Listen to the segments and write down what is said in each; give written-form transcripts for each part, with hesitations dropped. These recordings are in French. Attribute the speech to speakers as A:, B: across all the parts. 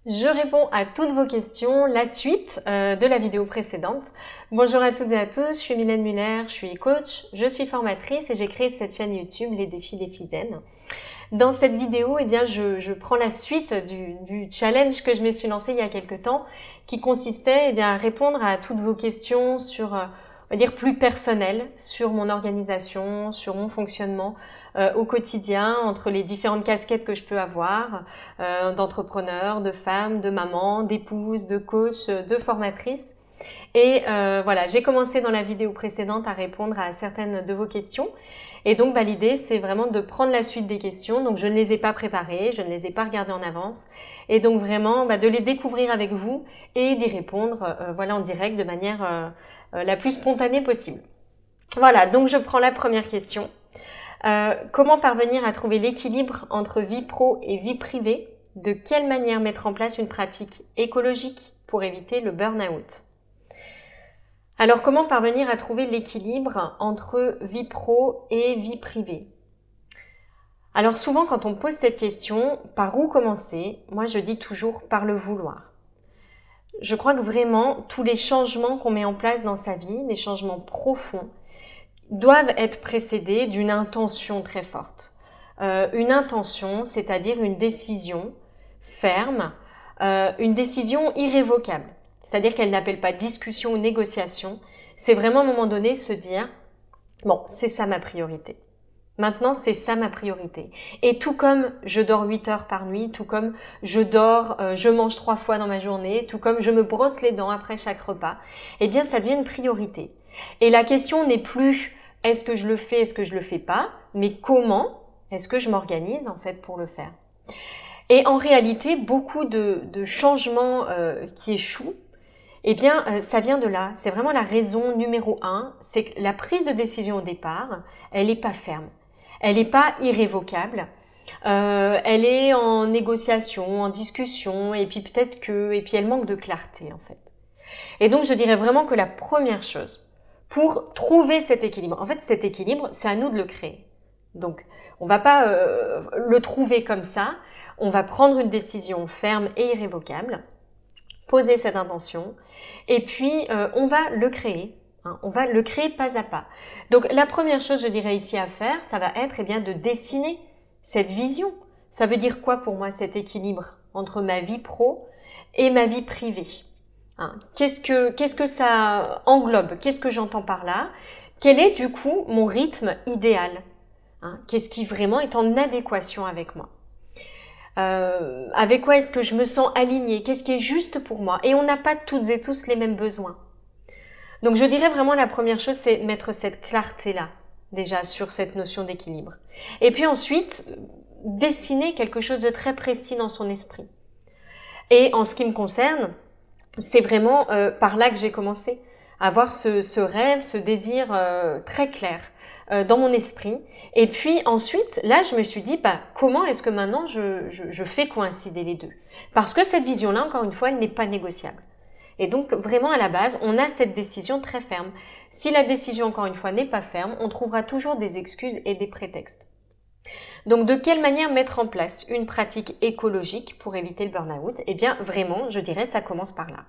A: Je réponds à toutes vos questions, la suite de la vidéo précédente. Bonjour à toutes et à tous, je suis Mylène Muller, je suis coach, je suis formatrice et j'ai créé cette chaîne YouTube Les Défis des Filles Zen. Dans cette vidéo, je prends la suite du challenge que je me suis lancé il y a quelques temps, qui consistait à répondre à toutes vos questions sur, on va dire, plus personnelles, sur mon organisation, sur mon fonctionnement au quotidien, entre les différentes casquettes que je peux avoir, d'entrepreneur, de femme, de maman, d'épouse, de coach, de formatrice. Et voilà, j'ai commencé dans la vidéo précédente à répondre à certaines de vos questions. Et donc l'idée, c'est vraiment de prendre la suite des questions. Donc je ne les ai pas préparées, je ne les ai pas regardées en avance. Et donc vraiment de les découvrir avec vous et d'y répondre voilà, en direct de manière la plus spontanée possible. Voilà, donc je prends la première question. Comment parvenir à trouver l'équilibre entre vie pro et vie privée? De quelle manière mettre en place une pratique écologique pour éviter le burn-out? Alors, comment parvenir à trouver l'équilibre entre vie pro et vie privée? Alors souvent, quand on me pose cette question, par où commencer? Moi, je dis toujours par le vouloir. Je crois que vraiment, tous les changements qu'on met en place dans sa vie, des changements profonds, doivent être précédés d'une intention très forte. Une intention, c'est-à-dire une décision ferme, une décision irrévocable. C'est-à-dire qu'elle n'appelle pas discussion ou négociation. C'est vraiment à un moment donné se dire « bon, c'est ça ma priorité. Maintenant, c'est ça ma priorité. » Et tout comme je dors 8 heures par nuit, tout comme je mange 3 fois dans ma journée, tout comme je me brosse les dents après chaque repas, eh bien ça devient une priorité. Et la question n'est plus est-ce que je le fais, est-ce que je le fais pas, mais comment est-ce que je m'organise en fait pour le faire. Et en réalité, beaucoup de changements qui échouent, eh bien ça vient de là. C'est vraiment la raison numéro 1, c'est que la prise de décision au départ, elle n'est pas ferme, elle n'est pas irrévocable. Elle est en négociation, en discussion, et puis et puis elle manque de clarté en fait. Et donc je dirais vraiment que la première chose, pour trouver cet équilibre, en fait cet équilibre, c'est à nous de le créer. Donc on va pas le trouver comme ça, on va prendre une décision ferme et irrévocable, poser cette intention, et puis on va le créer. On va le créer pas à pas. Donc la première chose, je dirais ici à faire, ça va être de dessiner cette vision. Ça veut dire quoi pour moi cet équilibre entre ma vie pro et ma vie privée? Qu'est-ce que ça englobe? Qu'est-ce que j'entends par là? Quel est du coup mon rythme idéal? Qu'est-ce qui vraiment est en adéquation avec moi? Avec quoi est-ce que je me sens alignée? Qu'est-ce qui est juste pour moi? Et on n'a pas toutes et tous les mêmes besoins. Donc je dirais vraiment la première chose, c'est mettre cette clarté-là, déjà sur cette notion d'équilibre. Et puis ensuite, dessiner quelque chose de très précis dans son esprit. Et en ce qui me concerne, c'est vraiment par là que j'ai commencé, à avoir ce rêve, ce désir très clair dans mon esprit. Et puis ensuite, là, je me suis dit, comment est-ce que maintenant je fais coïncider les deux? Parce que cette vision-là, encore une fois, elle n'est pas négociable. Et donc, vraiment, à la base, on a cette décision très ferme. Si la décision, encore une fois, n'est pas ferme, on trouvera toujours des excuses et des prétextes. Donc, de quelle manière mettre en place une pratique écologique pour éviter le burn-out? Eh bien, vraiment, je dirais, ça commence par là.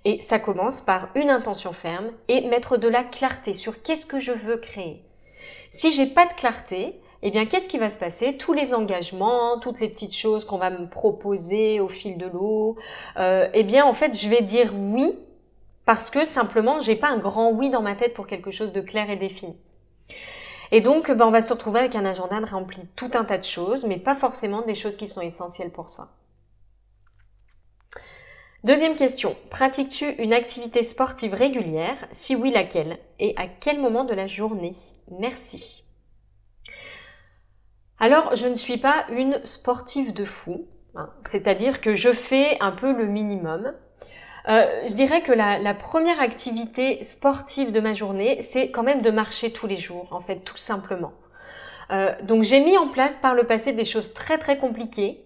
A: Et ça commence par une intention ferme et mettre de la clarté sur qu'est-ce que je veux créer. Si j'ai pas de clarté, eh bien, qu'est-ce qui va se passer? Tous les engagements, toutes les petites choses qu'on va me proposer au fil de l'eau, eh bien, en fait, je vais dire oui parce que simplement, j'ai pas un grand oui dans ma tête pour quelque chose de clair et défini. Et donc, on va se retrouver avec un agenda rempli de tout un tas de choses, mais pas forcément des choses qui sont essentielles pour soi. Deuxième question, pratiques-tu une activité sportive régulière? Si oui, laquelle? Et à quel moment de la journée? Merci. Alors, je ne suis pas une sportive de fou, c'est-à-dire que je fais un peu le minimum. Je dirais que la première activité sportive de ma journée, c'est quand même de marcher tous les jours, en fait, tout simplement. Donc, j'ai mis en place par le passé des choses très très compliquées,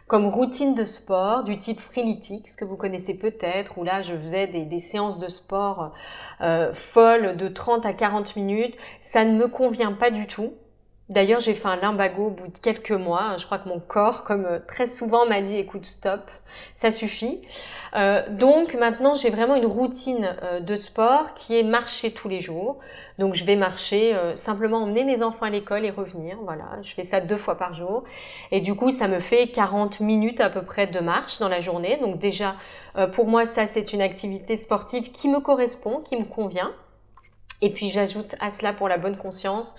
A: comme routine de sport du type Freeletics, que vous connaissez peut-être, où là je faisais des séances de sport folles de 30 à 40 minutes. Ça ne me convient pas du tout. D'ailleurs, j'ai fait un lumbago au bout de quelques mois. Je crois que mon corps, comme très souvent, m'a dit écoute, stop, ça suffit. Donc maintenant, j'ai vraiment une routine de sport qui est marcher tous les jours. Donc je vais marcher, simplement emmener mes enfants à l'école et revenir. Voilà, je fais ça 2 fois par jour. Et du coup, ça me fait 40 minutes à peu près de marche dans la journée. Donc déjà, pour moi, ça, c'est une activité sportive qui me correspond, qui me convient. Et puis j'ajoute à cela, pour la bonne conscience,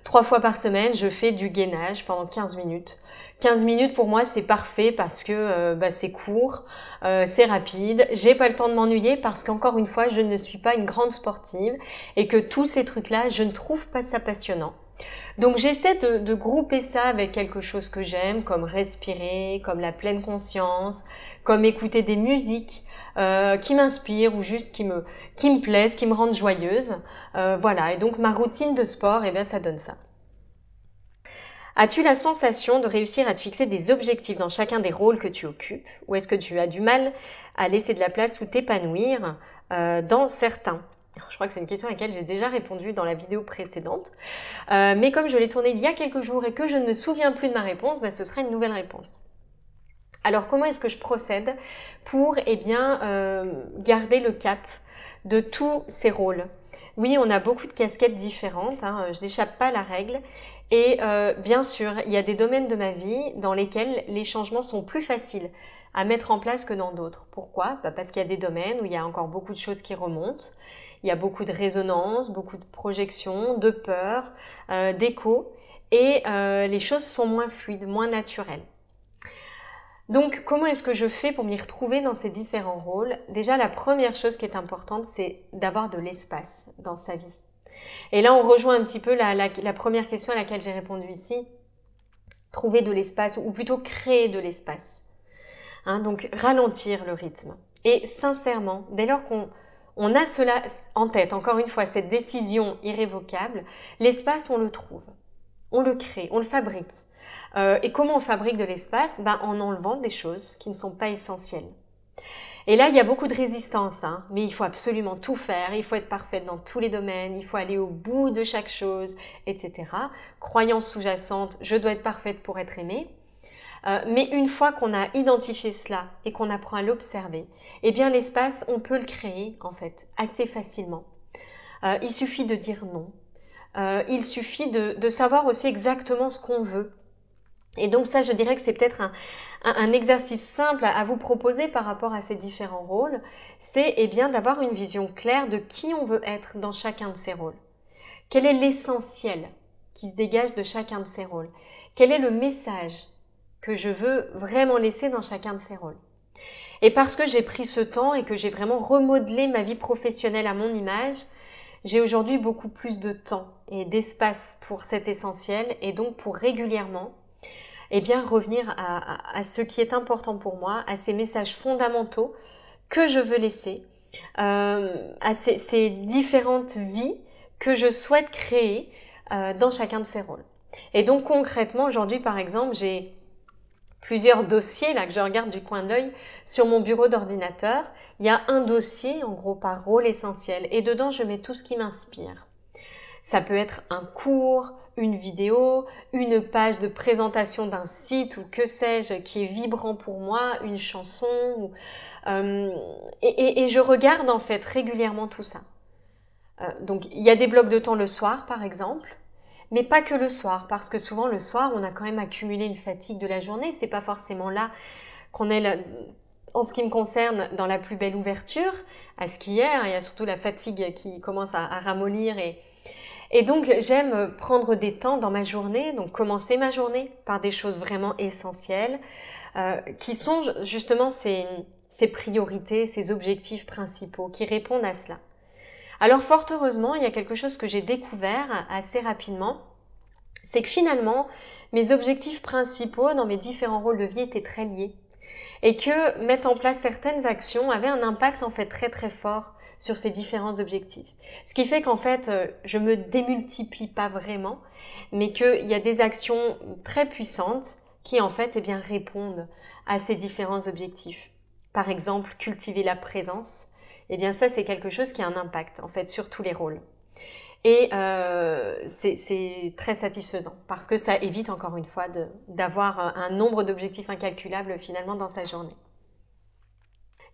A: 3 fois par semaine, je fais du gainage pendant 15 minutes. 15 minutes pour moi, c'est parfait parce que c'est court, c'est rapide. J'ai pas le temps de m'ennuyer parce qu'encore une fois, je ne suis pas une grande sportive et que tous ces trucs-là, je ne trouve pas ça passionnant. Donc j'essaie de grouper ça avec quelque chose que j'aime, comme respirer, comme la pleine conscience, comme écouter des musiques qui m'inspirent ou juste qui me plaisent, qui me rendent joyeuse. Voilà, et donc ma routine de sport, eh bien, ça donne ça. As-tu la sensation de réussir à te fixer des objectifs dans chacun des rôles que tu occupes, ou est-ce que tu as du mal à laisser de la place ou t'épanouir dans certains? Je crois que c'est une question à laquelle j'ai déjà répondu dans la vidéo précédente. Mais comme je l'ai tournée il y a quelques jours et que je ne me souviens plus de ma réponse, ce sera une nouvelle réponse. Alors comment est-ce que je procède pour garder le cap de tous ces rôles? Oui, on a beaucoup de casquettes différentes, je n'échappe pas à la règle. Et bien sûr, il y a des domaines de ma vie dans lesquels les changements sont plus faciles à mettre en place que dans d'autres. Pourquoi? Parce qu'il y a des domaines où il y a encore beaucoup de choses qui remontent. Il y a beaucoup de résonance, beaucoup de projections, de peur, d'écho. Et les choses sont moins fluides, moins naturelles. Donc, comment est-ce que je fais pour m'y retrouver dans ces différents rôles? Déjà, la première chose qui est importante, c'est d'avoir de l'espace dans sa vie. Et là, on rejoint un petit peu la première question à laquelle j'ai répondu ici. Trouver de l'espace, ou plutôt créer de l'espace. Donc, ralentir le rythme. Et sincèrement, dès lors qu'on a cela en tête, encore une fois, cette décision irrévocable, l'espace, on le trouve. On le crée, on le fabrique. Et comment on fabrique de l'espace? En enlevant des choses qui ne sont pas essentielles. Et là, il y a beaucoup de résistance, mais il faut absolument tout faire, il faut être parfaite dans tous les domaines, il faut aller au bout de chaque chose, etc. Croyance sous-jacente, je dois être parfaite pour être aimée. Mais une fois qu'on a identifié cela et qu'on apprend à l'observer, eh bien l'espace, on peut le créer en fait assez facilement. Il suffit de dire non. Il suffit de savoir aussi exactement ce qu'on veut. Et donc ça, je dirais que c'est peut-être un exercice simple à vous proposer par rapport à ces différents rôles, c'est d'avoir une vision claire de qui on veut être dans chacun de ces rôles. Quel est l'essentiel qui se dégage de chacun de ces rôles? Quel est le message que je veux vraiment laisser dans chacun de ces rôles? Et parce que j'ai pris ce temps et que j'ai vraiment remodelé ma vie professionnelle à mon image, j'ai aujourd'hui beaucoup plus de temps et d'espace pour cet essentiel et donc pour régulièrement revenir à ce qui est important pour moi, à ces messages fondamentaux que je veux laisser, à ces différentes vies que je souhaite créer dans chacun de ces rôles. Et donc concrètement, aujourd'hui par exemple, j'ai plusieurs dossiers là que je regarde du coin de l'œil sur mon bureau d'ordinateur. Il y a un dossier en gros par rôle essentiel et dedans je mets tout ce qui m'inspire. Ça peut être un cours, une vidéo, une page de présentation d'un site ou que sais-je qui est vibrant pour moi, une chanson. Et je regarde en fait régulièrement tout ça. Donc il y a des blocs de temps le soir par exemple, mais pas que le soir, parce que souvent le soir on a quand même accumulé une fatigue de la journée. C'est pas forcément là qu'on est, en ce qui me concerne, dans la plus belle ouverture à ce qu'hier. Il y a surtout la fatigue qui commence à ramollir et donc j'aime prendre des temps dans ma journée, donc commencer ma journée par des choses vraiment essentielles, qui sont justement ces priorités, ces objectifs principaux, qui répondent à cela. Alors fort heureusement, il y a quelque chose que j'ai découvert assez rapidement, c'est que finalement, mes objectifs principaux dans mes différents rôles de vie étaient très liés. Et que mettre en place certaines actions avait un impact en fait très très fort sur ces différents objectifs. Ce qui fait qu'en fait, je me démultiplie pas vraiment, mais qu'il y a des actions très puissantes qui en fait répondent à ces différents objectifs. Par exemple, cultiver la présence, ça c'est quelque chose qui a un impact en fait sur tous les rôles. Et c'est très satisfaisant parce que ça évite encore une fois d'avoir un nombre d'objectifs incalculables finalement dans sa journée.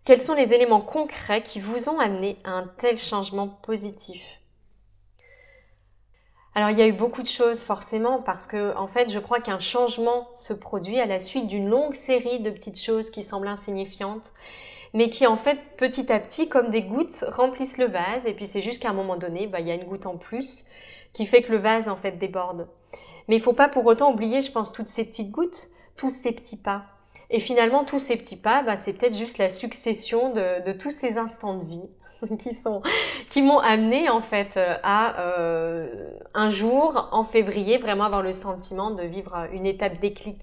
A: Quels sont les éléments concrets qui vous ont amené à un tel changement positif? Alors il y a eu beaucoup de choses forcément parce que en fait je crois qu'un changement se produit à la suite d'une longue série de petites choses qui semblent insignifiantes mais qui en fait petit à petit comme des gouttes remplissent le vase et puis c'est juste qu'à un moment donné il y a une goutte en plus qui fait que le vase en fait déborde. Mais il ne faut pas pour autant oublier je pense toutes ces petites gouttes, tous ces petits pas. Et finalement tous ces petits pas c'est peut-être juste la succession de tous ces instants de vie qui m'ont amené en fait à un jour en février vraiment avoir le sentiment de vivre une étape déclic.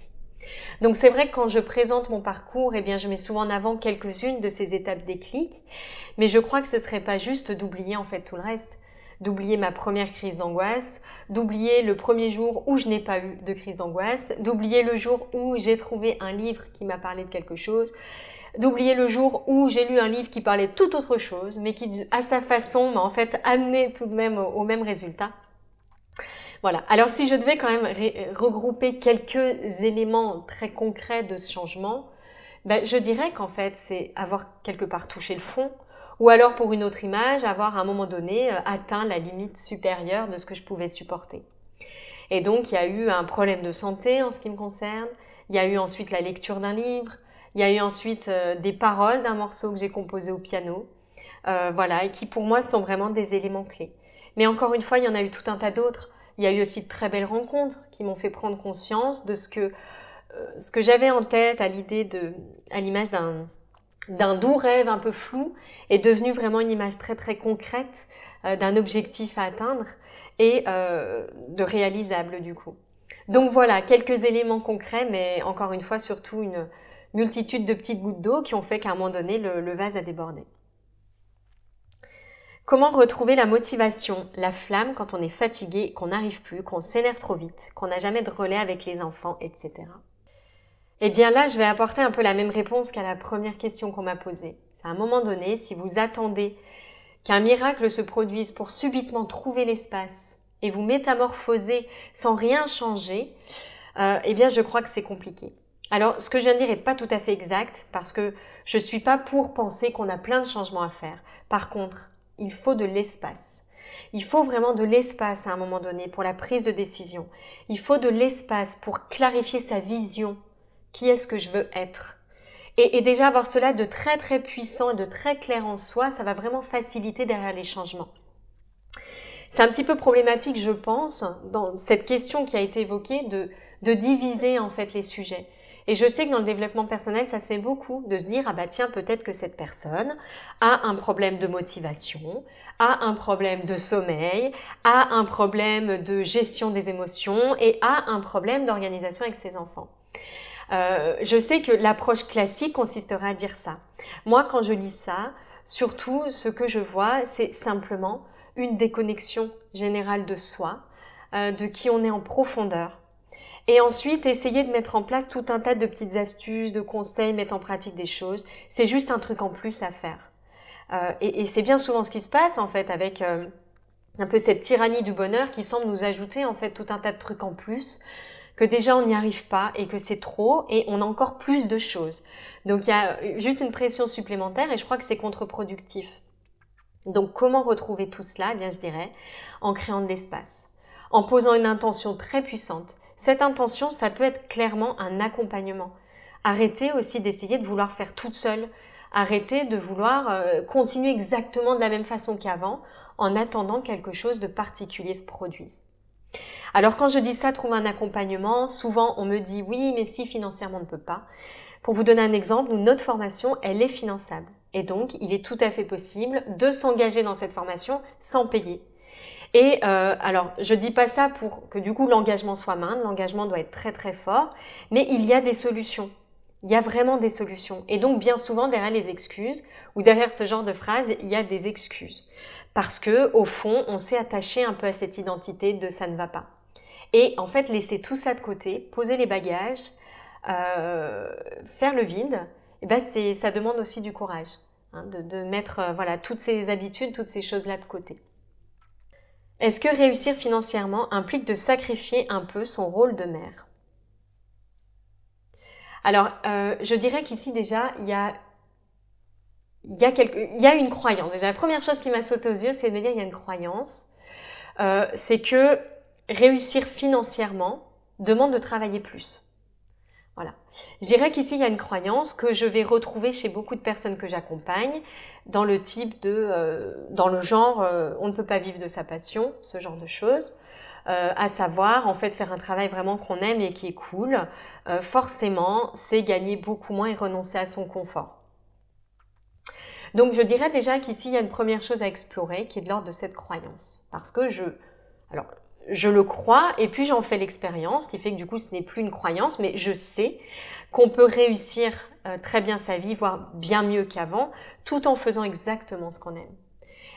A: Donc c'est vrai que quand je présente mon parcours, eh bien je mets souvent en avant quelques-unes de ces étapes déclic, mais je crois que ce serait pas juste d'oublier en fait tout le reste, d'oublier ma première crise d'angoisse, d'oublier le premier jour où je n'ai pas eu de crise d'angoisse, d'oublier le jour où j'ai trouvé un livre qui m'a parlé de quelque chose, d'oublier le jour où j'ai lu un livre qui parlait de toute autre chose, mais qui, à sa façon, m'a en fait amené tout de même au même résultat. Voilà. Alors, si je devais quand même regrouper quelques éléments très concrets de ce changement, je dirais qu'en fait, c'est avoir quelque part touché le fond, ou alors pour une autre image, avoir à un moment donné atteint la limite supérieure de ce que je pouvais supporter. Et donc, il y a eu un problème de santé en ce qui me concerne, il y a eu ensuite la lecture d'un livre, il y a eu ensuite des paroles d'un morceau que j'ai composé au piano, voilà, et qui pour moi sont vraiment des éléments clés. Mais encore une fois, il y en a eu tout un tas d'autres. Il y a eu aussi de très belles rencontres qui m'ont fait prendre conscience de ce que j'avais en tête à l'image d'un doux rêve un peu flou est devenu vraiment une image très très concrète d'un objectif à atteindre et de réalisable du coup. Donc voilà, quelques éléments concrets, mais encore une fois, surtout une multitude de petites gouttes d'eau qui ont fait qu'à un moment donné, le vase a débordé. Comment retrouver la motivation, la flamme quand on est fatigué, qu'on n'arrive plus, qu'on s'énerve trop vite, qu'on n'a jamais de relais avec les enfants, etc. Eh bien là, je vais apporter un peu la même réponse qu'à la première question qu'on m'a posée. C'est à un moment donné, si vous attendez qu'un miracle se produise pour subitement trouver l'espace et vous métamorphoser sans rien changer, eh bien je crois que c'est compliqué. Alors ce que je viens de dire n'est pas tout à fait exact parce que je ne suis pas pour penser qu'on a plein de changements à faire. Par contre, il faut de l'espace. Il faut vraiment de l'espace à un moment donné pour la prise de décision. Il faut de l'espace pour clarifier sa vision. Qui est-ce que je veux être ? Et déjà avoir cela de très très puissant et de très clair en soi, ça va vraiment faciliter derrière les changements. C'est un petit peu problématique, je pense, dans cette question qui a été évoquée de diviser en fait les sujets. Et je sais que dans le développement personnel, ça se fait beaucoup de se dire « Ah bah tiens, peut-être que cette personne a un problème de motivation, a un problème de sommeil, a un problème de gestion des émotions et a un problème d'organisation avec ses enfants. » Je sais que l'approche classique consisterait à dire ça. Moi, quand je lis ça, surtout ce que je vois, c'est simplement une déconnexion générale de soi, de qui on est en profondeur. Et ensuite, essayer de mettre en place tout un tas de petites astuces, de conseils, mettre en pratique des choses. C'est juste un truc en plus à faire. Et c'est bien souvent ce qui se passe en fait avec un peu cette tyrannie du bonheur qui semble nous ajouter en fait tout un tas de trucs en plus, que déjà on n'y arrive pas et que c'est trop et on a encore plus de choses. Donc il y a juste une pression supplémentaire et je crois que c'est contre-productif. Donc comment retrouver tout cela ? Eh bien je dirais en créant de l'espace, en posant une intention très puissante. Cette intention, ça peut être clairement un accompagnement. Arrêtez aussi d'essayer de vouloir faire toute seule. Arrêtez de vouloir continuer exactement de la même façon qu'avant en attendant que quelque chose de particulier se produise. Alors quand je dis ça, trouver un accompagnement, souvent on me dit oui, mais si financièrement on ne peut pas. Pour vous donner un exemple, notre formation, elle est finançable. Et donc, il est tout à fait possible de s'engager dans cette formation sans payer. Et alors, je dis pas ça pour que du coup l'engagement soit mince, l'engagement doit être très très fort, mais il y a des solutions. Il y a vraiment des solutions. Et donc, bien souvent, derrière les excuses, ou derrière ce genre de phrase, il y a des excuses. Parce que, au fond, on s'est attaché un peu à cette identité de ça ne va pas. Et en fait, laisser tout ça de côté, poser les bagages, faire le vide, et ben ça demande aussi du courage, hein, de mettre voilà, toutes ces habitudes, toutes ces choses-là de côté. Est-ce que réussir financièrement implique de sacrifier un peu son rôle de mère? Alors, je dirais qu'ici déjà, il y a une croyance. Déjà, la première chose qui m'a sauté aux yeux, c'est de me dire il y a une croyance. C'est que réussir financièrement demande de travailler plus. Voilà. Je dirais qu'ici, il y a une croyance que je vais retrouver chez beaucoup de personnes que j'accompagne dans le type dans le genre, on ne peut pas vivre de sa passion, ce genre de choses. À savoir, en fait, faire un travail vraiment qu'on aime et qui est cool, forcément, c'est gagner beaucoup moins et renoncer à son confort. Donc, je dirais déjà qu'ici, il y a une première chose à explorer qui est de l'ordre de cette croyance. Parce que je le crois et puis j'en fais l'expérience, qui fait que du coup, ce n'est plus une croyance, mais je sais qu'on peut réussir très bien sa vie, voire bien mieux qu'avant, tout en faisant exactement ce qu'on aime.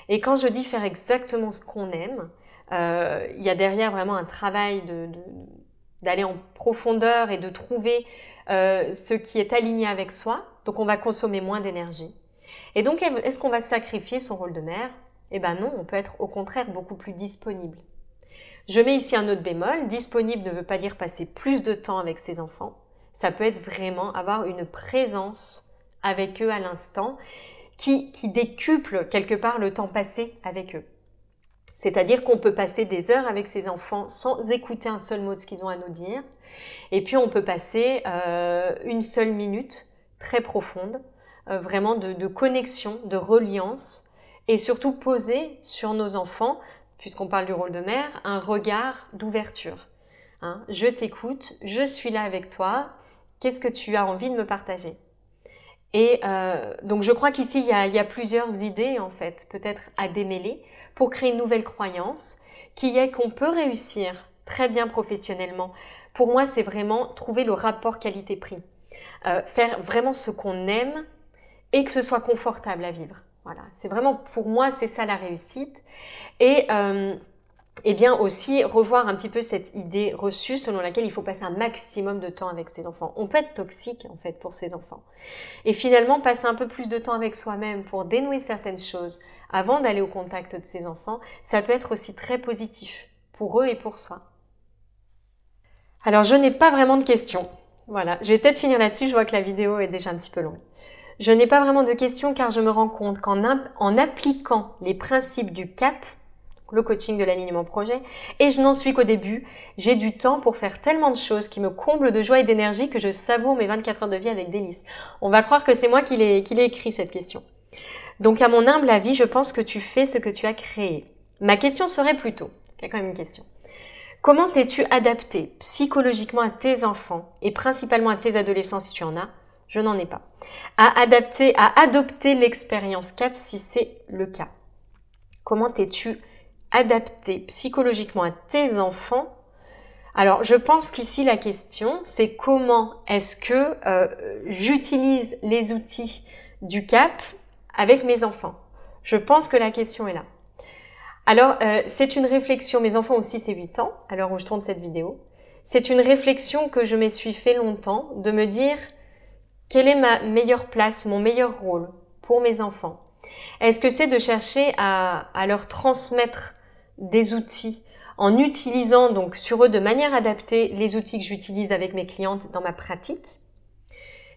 A: Et quand je dis faire exactement ce qu'on aime, il y a derrière vraiment un travail d'aller en profondeur et de trouver ce qui est aligné avec soi. Donc, on va consommer moins d'énergie. Et donc, est-ce qu'on va sacrifier son rôle de mère? Eh bien non, on peut être au contraire beaucoup plus disponible. Je mets ici un autre bémol. Disponible ne veut pas dire passer plus de temps avec ses enfants. Ça peut être vraiment avoir une présence avec eux à l'instant qui décuple quelque part le temps passé avec eux. C'est-à-dire qu'on peut passer des heures avec ses enfants sans écouter un seul mot de ce qu'ils ont à nous dire. Et puis on peut passer une seule minute très profonde, vraiment de connexion, de reliance, et surtout poser sur nos enfants, puisqu'on parle du rôle de mère, un regard d'ouverture. Hein, je t'écoute, je suis là avec toi, qu'est-ce que tu as envie de me partager? Et donc je crois qu'ici il y a plusieurs idées en fait, peut-être à démêler, pour créer une nouvelle croyance, qui est qu'on peut réussir très bien professionnellement. Pour moi, c'est vraiment trouver le rapport qualité-prix. Faire vraiment ce qu'on aime et que ce soit confortable à vivre. Voilà, c'est vraiment, pour moi, c'est ça la réussite. Et bien aussi revoir un petit peu cette idée reçue selon laquelle il faut passer un maximum de temps avec ses enfants. On peut être toxique en fait pour ses enfants. Et finalement, passer un peu plus de temps avec soi-même pour dénouer certaines choses avant d'aller au contact de ses enfants, ça peut être aussi très positif pour eux et pour soi. Alors, je n'ai pas vraiment de questions. Voilà, je vais peut-être finir là-dessus, je vois que la vidéo est déjà un petit peu longue. Je n'ai pas vraiment de questions car je me rends compte qu'en appliquant les principes du CAP, le coaching de l'alignement projet, et je n'en suis qu'au début, j'ai du temps pour faire tellement de choses qui me comblent de joie et d'énergie que je savoure mes 24 heures de vie avec délice. On va croire que c'est moi qui l'ai écrit cette question. Donc à mon humble avis, je pense que tu fais ce que tu as créé. Ma question serait plutôt, il y a quand même une question. Comment t'es-tu adapté psychologiquement à tes enfants et principalement à tes adolescents si tu en as? Je n'en ai pas. À adopter l'expérience CAP si c'est le cas. Comment t'es-tu adapté psychologiquement à tes enfants? Alors, je pense qu'ici la question, c'est comment est-ce que j'utilise les outils du CAP avec mes enfants? Je pense que la question est là. Alors, c'est une réflexion, mes enfants ont 6 et 8 ans, à l'heure où je tourne cette vidéo. C'est une réflexion que je me suis fait longtemps, de me dire quelle est ma meilleure place, mon meilleur rôle pour mes enfants. Est-ce que c'est de chercher à leur transmettre des outils en utilisant donc sur eux de manière adaptée les outils que j'utilise avec mes clientes dans ma pratique?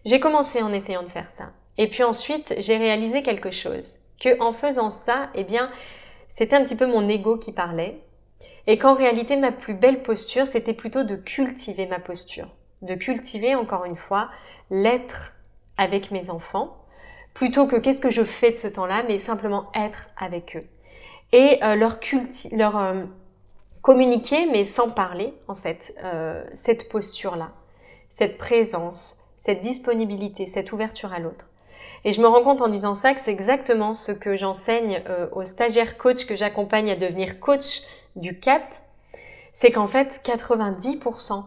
A: J'ai commencé en essayant de faire ça. Et puis ensuite, j'ai réalisé quelque chose. Que en faisant ça, eh bien, c'était un petit peu mon ego qui parlait. Et qu'en réalité, ma plus belle posture, c'était plutôt de cultiver ma posture. De cultiver, encore une fois, l'être avec mes enfants, plutôt que qu'est-ce que je fais de ce temps-là, mais simplement être avec eux. Et leur communiquer, mais sans parler, en fait, cette posture-là, cette présence, cette disponibilité, cette ouverture à l'autre. Et je me rends compte en disant ça que c'est exactement ce que j'enseigne aux stagiaires coachs que j'accompagne à devenir coach du CAP, c'est qu'en fait 90%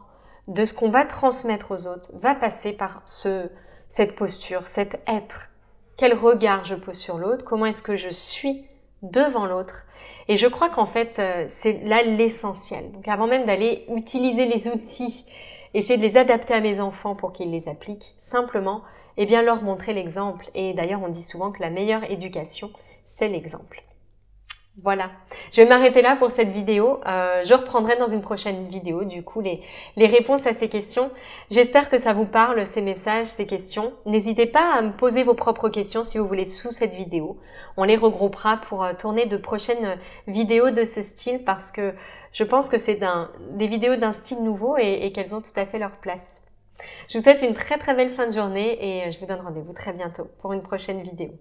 A: de ce qu'on va transmettre aux autres va passer par cette posture, cet être. Quel regard je pose sur l'autre, comment est-ce que je suis devant l'autre. Et je crois qu'en fait, c'est là l'essentiel. Donc avant même d'aller utiliser les outils, essayer de les adapter à mes enfants pour qu'ils les appliquent, simplement, eh bien leur montrer l'exemple. Et d'ailleurs, on dit souvent que la meilleure éducation, c'est l'exemple. Voilà, je vais m'arrêter là pour cette vidéo. Je reprendrai dans une prochaine vidéo, du coup, les réponses à ces questions. J'espère que ça vous parle, ces messages, ces questions. N'hésitez pas à me poser vos propres questions si vous voulez sous cette vidéo. On les regroupera pour tourner de prochaines vidéos de ce style parce que je pense que c'est des vidéos d'un style nouveau et qu'elles ont tout à fait leur place. Je vous souhaite une très très belle fin de journée et je vous donne rendez-vous très bientôt pour une prochaine vidéo.